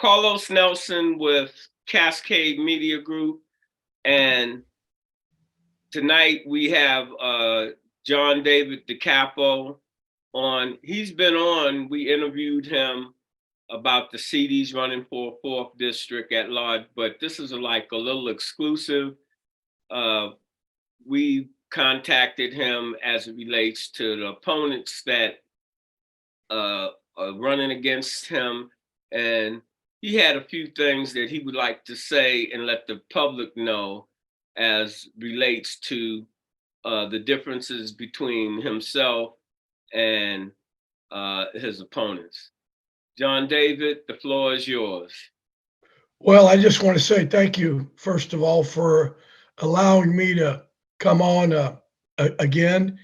Carlos Nelson with Cascade Media Group, and tonight we have John David DiCapo on. He's been on. We interviewed him about the seat he's running for fourth district at large, but this is like a little exclusive. We contacted him as it relates to the opponents that are running against him, and he had a few things that he would like to say and let the public know as relates to the differences between himself and his opponents. John David, the floor is yours. Well, I just want to say thank you, first of all, for allowing me to come on again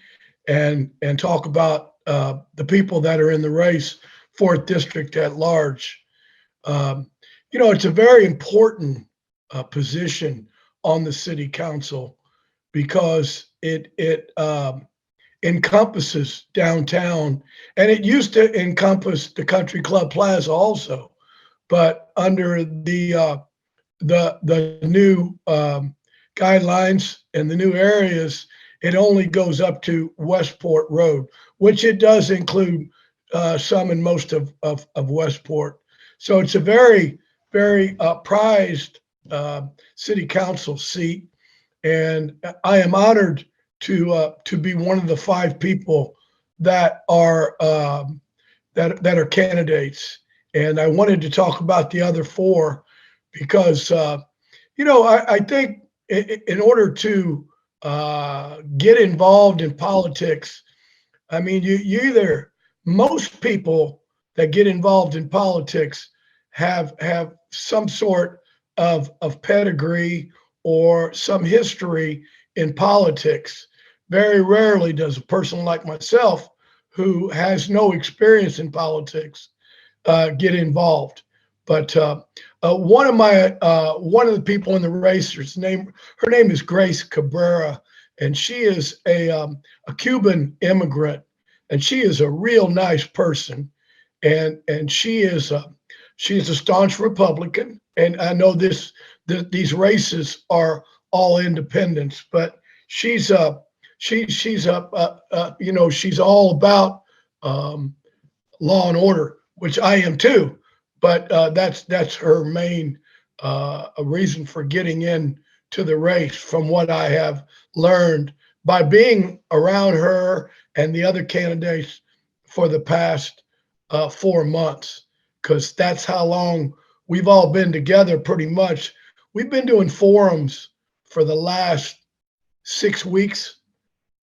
and talk about the people that are in the race, fourth district at large. It's a very important position on the city council because it encompasses downtown, and it used to encompass the Country Club Plaza also, but under the new guidelines and the new areas, it only goes up to Westport Road, which it does include some and most of Westport. So it's a very, very prized city council seat, and I am honored to be one of the 5 people that are that are candidates. And I wanted to talk about the other 4 because I think in order to get involved in politics, I mean, you either, most people that get involved in politics have some sort of pedigree or some history in politics. Very rarely does a person like myself, who has no experience in politics, get involved. But one of the people in the race, her name is Grace Cabrera, and she is a Cuban immigrant, and she is a real nice person, and she is a staunch Republican. And I know these races are all independents, but she's she's all about law and order, which I am too. But that's her main reason for getting in to the race, from what I have learned by being around her and the other candidates for the past 4 months, because that's how long we've all been together. Pretty much, we've been doing forums for the last 6 weeks,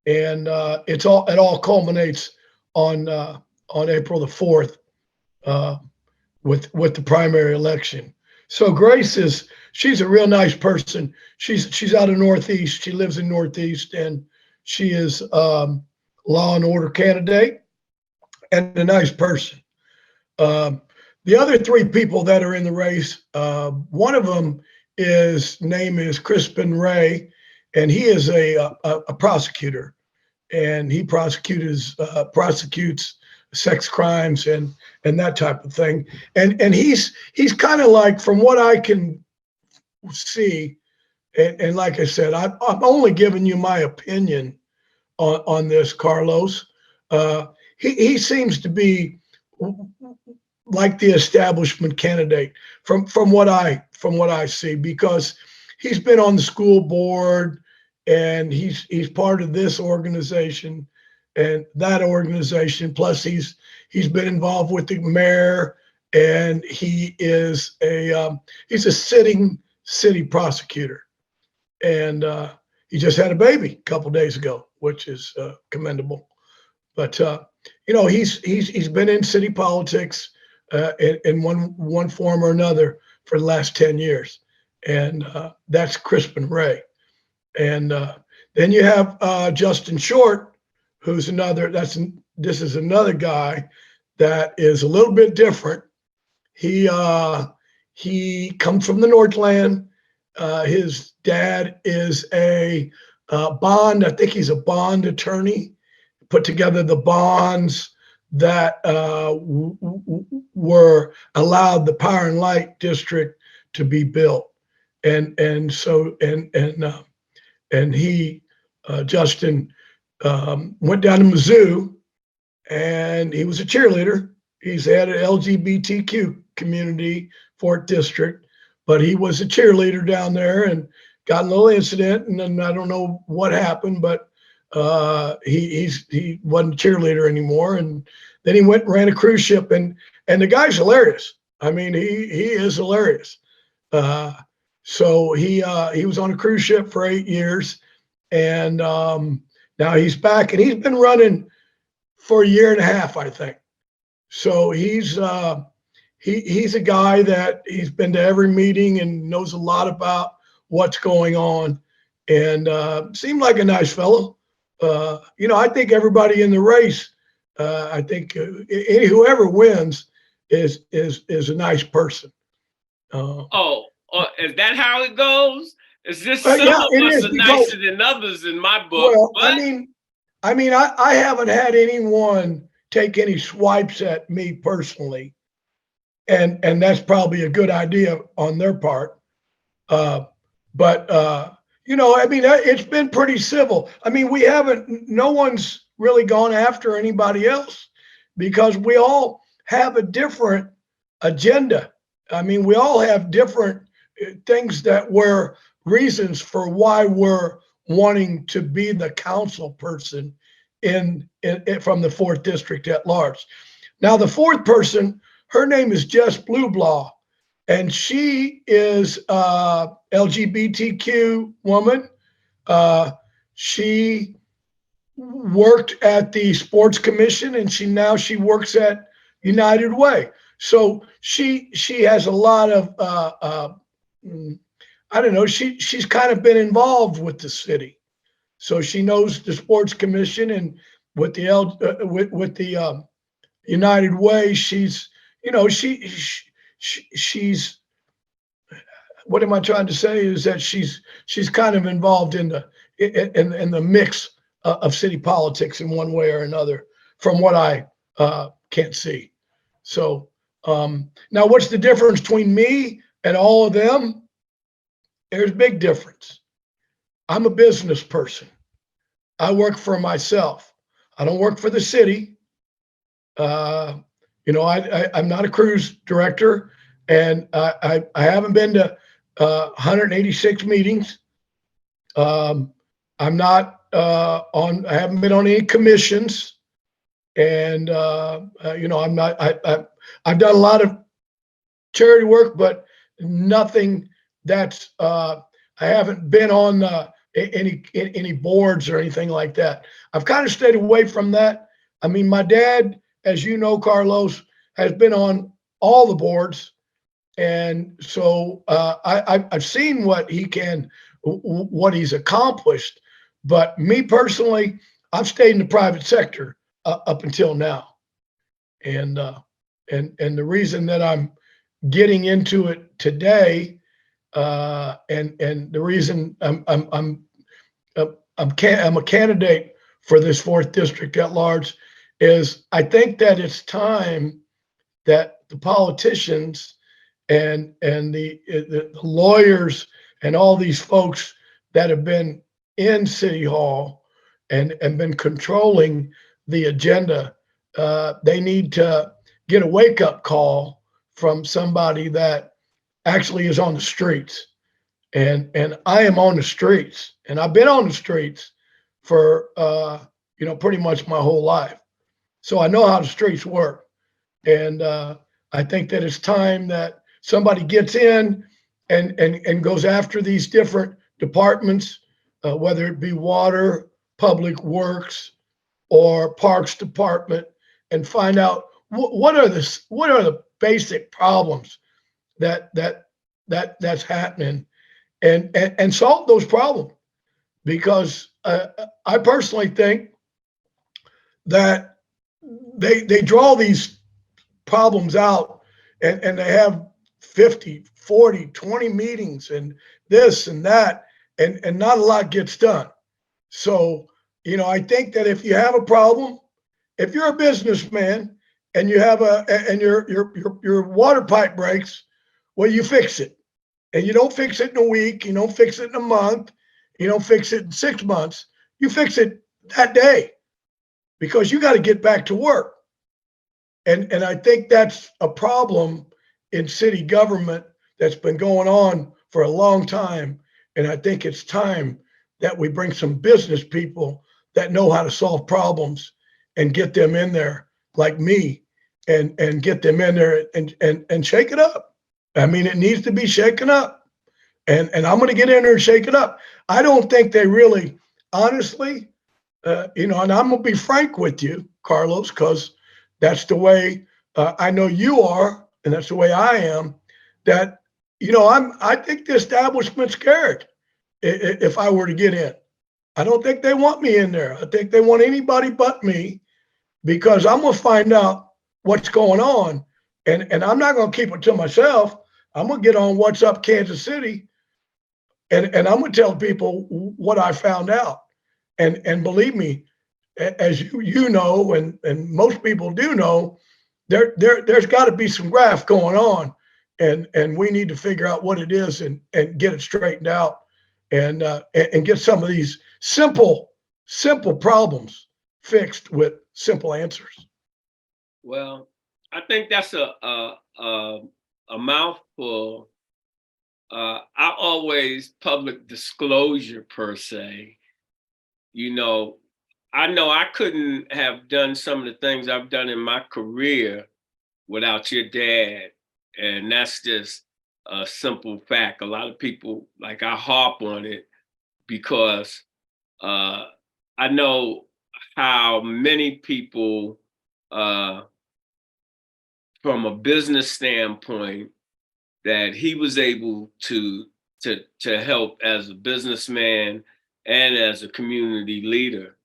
and it all culminates on April the 4th with the primary election. So Grace she's a real nice person. She's out of Northeast. She lives in Northeast, and she is law and order candidate and a nice person. The other 3 people that are in the race, one of them name is Crispin Ray, and he is a prosecutor, and he prosecutes sex crimes and that type of thing. And he's kind of like, from what I can see, and like I said, I'm only giving you my opinion on this, Carlos. He seems to be like the establishment candidate from what I see, because he's been on the school board, and he's part of this organization and that organization. Plus he's been involved with the mayor, and he's a sitting city prosecutor, and he just had a baby a couple days ago, which is commendable. But he's been in city politics in one form or another for the last 10 years, and that's Crispin Ray. And then you have Justin Short, who's this is another guy that is a little bit different. He comes from the Northland. His dad is I think he's a bond attorney, put together the bonds that were allowed the Power and Light District to be built. And he, Justin, went down to Mizzou, and he was a cheerleader. He's had an LGBTQ community, 4th District, but he was a cheerleader down there and got in a little incident, and then I don't know what happened, but he wasn't a cheerleader anymore. And then he went and ran a cruise ship, and the guy's hilarious. I mean, he is hilarious. So he was on a cruise ship for 8 years, and now he's back, and he's been running for a year and a half, I think. So he's a guy that he's been to every meeting and knows a lot about what's going on, and seemed like a nice fellow. I think everybody in the race, I think whoever wins is a nice person. Is that how it goes? It's just some Yeah, of us are nicer than others in my book. Well, I haven't had anyone take any swipes at me personally, and that's probably a good idea on their part. It's been pretty civil. I mean, no one's really gone after anybody else because we all have a different agenda. I mean, we all have different things that were reasons for why we're wanting to be the council person in from the 4th District at large. Now, the 4th person, her name is Jess Blueblaw, and she is LGBTQ woman. She worked at the Sports Commission, and she works at United Way. So she has a lot of I don't know. She's kind of been involved with the city, so she knows the Sports Commission, and with the United Way, she's what am I trying to say is that she's kind of involved in the mix of city politics in one way or another, from what I can't see. So now, what's the difference between me and all of them? There's a big difference. I'm a business person. I work for myself. I don't work for the city. I'm not a cruise director, and I haven't been to 186 meetings. I'm not I haven't been on any commissions, and I'm not. I've done a lot of charity work, but nothing that's I haven't been on any boards or anything like that. I've kind of stayed away from that. I mean, my dad, as you know, Carlos, has been on all the boards, and so I've seen what he's accomplished. But me personally, I've stayed in the private sector up until now, and the reason that I'm getting into it today, and the reason I'm a candidate for this 4th District at large is I think that it's time that the politicians and the lawyers and all these folks that have been in City Hall and been controlling the agenda, they need to get a wake-up call from somebody that actually is on the streets. And I am on the streets, and I've been on the streets for pretty much my whole life. So I know how the streets work. And I think that it's time that somebody gets in and goes after these different departments, whether it be water, public works, or parks department, and find out what are the basic problems that's happening, and solve those problems. Because I personally think that they draw these problems out, and they have 50, 40, 20 meetings and this and that, and not a lot gets done. So, I think that if you have a problem if you're a businessman and you have your water pipe breaks, well, you fix it. And you don't fix it in a week, you don't fix it in a month, you don't fix it in 6 months. You fix it that day because you got to get back to work. And I think that's a problem in city government that's been going on for a long time. And I think it's time that we bring some business people that know how to solve problems and get them in there like me and get them in there and shake it up. I mean, it needs to be shaken up. And I'm going to get in there and shake it up. I don't think they really, honestly, and I'm going to be frank with you, Carlos, because that's the way I know you are, and that's the way I am, that, I think the establishment's scared if I were to get in. I don't think they want me in there. I think they want anybody but me because I'm going to find out what's going on. And I'm not going to keep it to myself. I'm going to get on What's Up Kansas City, and I'm going to tell people what I found out. And believe me, as you know, and most people do know, there's got to be some graft going on, and we need to figure out what it is and get it straightened out, and get some of these simple problems fixed with simple answers. Well, I think that's a mouthful. I always public disclosure per se. I know I couldn't have done some of the things I've done in my career without your dad. And that's just a simple fact. A lot of people, like, I harp on it because I know how many people, from a business standpoint, that he was able to help as a businessman and as a community leader.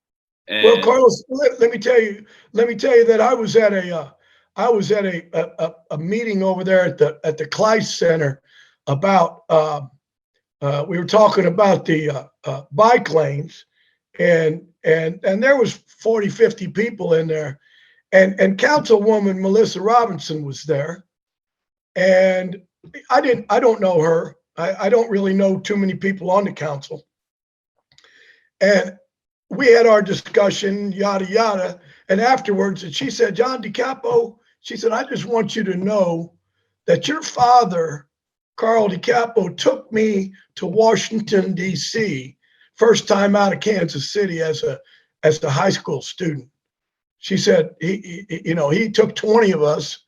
Well, And Carlos, let me tell you that I was at a meeting over there at the Kleist Center about we were talking about the bike lanes, and there was 40, 50 people in there, and Councilwoman Melissa Robinson was there, and I don't know her. I don't really know too many people on the council, and we had our discussion, yada yada, and afterwards, and she said, John DiCapo, she said, I just want you to know that your father, Carl DiCapo, took me to Washington, D.C., first time out of Kansas City as a high school student. She said, he took 20 of us.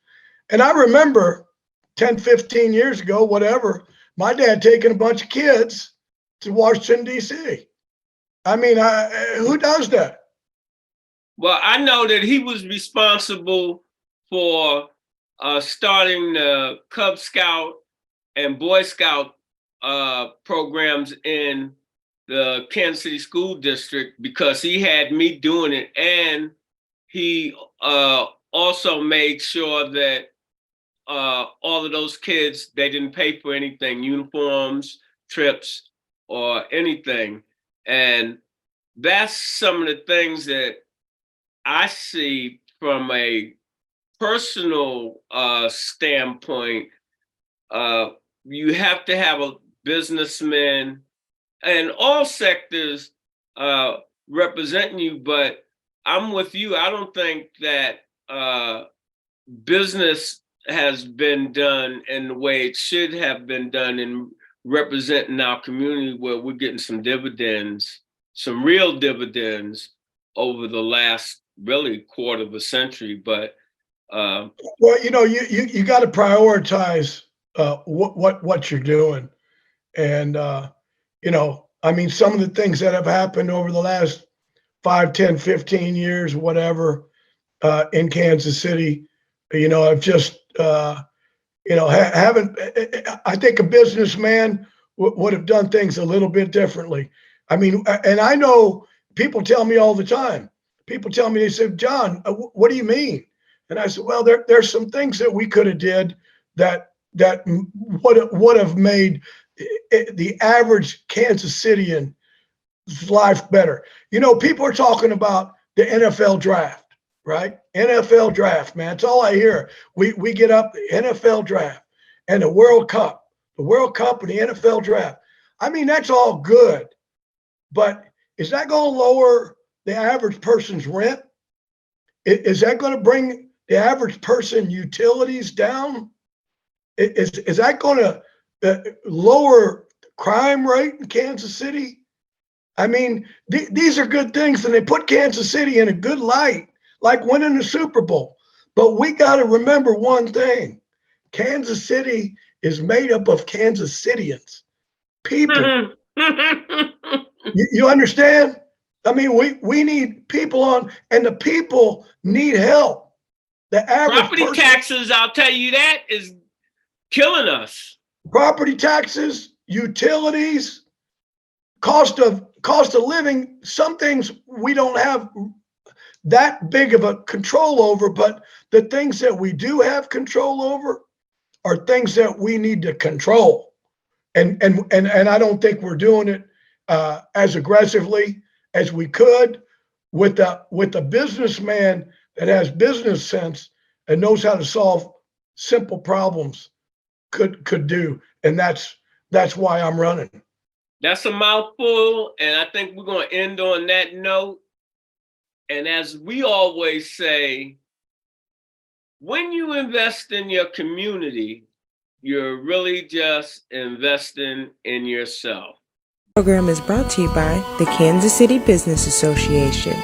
And I remember 10, 15 years ago, whatever, my dad taking a bunch of kids to Washington, D.C. I mean, who does that? well, I know that he was responsible for starting the Cub Scout and Boy Scout programs in the Kansas City School District because he had me doing it, and he also made sure that all of those kids, they didn't pay for anything, uniforms, trips, or anything. And that's some of the things that I see from a personal standpoint. You have to have a businessman and all sectors representing you, but I'm with you. I don't think that business has been done in the way it should have been done in representing our community, where we're getting some dividends, some real dividends over the last really quarter of a century. But well, you got to prioritize what you're doing, and I mean, some of the things that have happened over the last 5, 10, 15 years, whatever, in Kansas City, I've just haven't. I think a businessman would have done things a little bit differently. I mean, and I know people tell me all the time. People tell me, they said, John, what do you mean? And I said, well, there's some things that we could have did that would have made the average Kansas Cityan life better. People are talking about the NFL draft. right? NFL draft, man. That's all I hear. We get up the NFL draft and the World Cup and the NFL draft. I mean, that's all good, but is that going to lower the average person's rent? Is that going to bring the average person utilities down? Is that going to lower crime rate in Kansas City? I mean, these are good things, and they put Kansas City in a good light, like winning the Super Bowl. But we got to remember one thing: Kansas City is made up of Kansas Cityans, people. You understand? I mean, we need people on, and the people need help. The average Property person, taxes, I'll tell you that, is killing us. property taxes, utilities, cost of living. Some things we don't have that big of a control over, but the things that we do have control over are things that we need to control. And I don't think we're doing it as aggressively as we could with a businessman that has business sense and knows how to solve simple problems could do. And that's why I'm running. That's a mouthful, and I think we're going to end on that note. And as we always say, when you invest in your community, you're really just investing in yourself. The program is brought to you by the Kansas City Business Association.